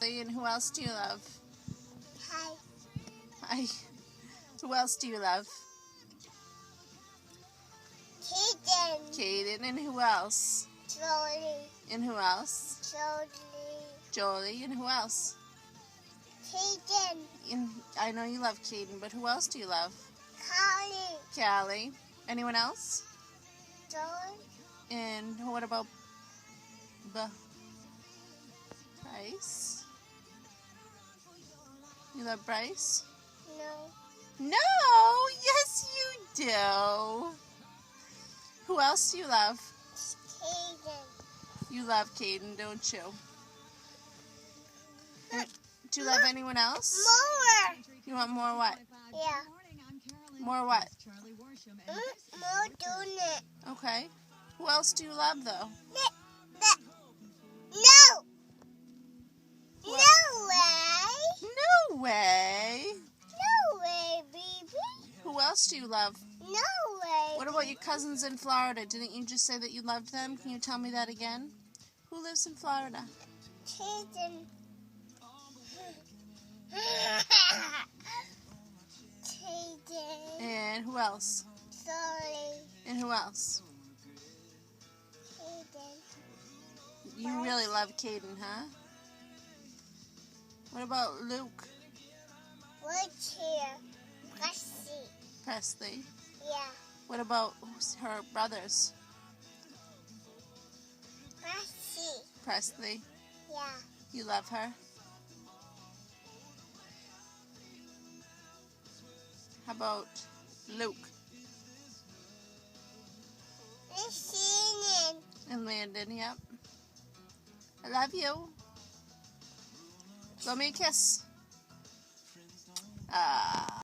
Presley, and who else do you love? Hi. Hi. Who else do you love? Kaden. Kaden, and who else? Jolie. And who else? Jolie. Jolie, and who else? Kaden. And I know you love Kaden, but who else do you love? Callie. Callie. Anyone else? Jolie. And what about Bryce? You love Bryce? No. No! Yes, you do! Who else do you love? Kaden. You love Kaden, don't you? Do you love anyone else? More. You want more what? Yeah. More what? More donut. Okay. Who else do you love, though? No. What? No way. No way! No way, baby. Who else do you love? No way. What about your cousins in Florida? Didn't you just say that you loved them? Can you tell me that again? Who lives in Florida? Kaden. Kaden. And who else? Sorry. And who else? Kaden. You really love Kaden, huh? What about Luke? What's here? Presley. Presley? Yeah. What about her brothers? Presley. Presley? Yeah. You love her? How about Luke Listening. and Landon? Yep. I love you. Blow me a kiss.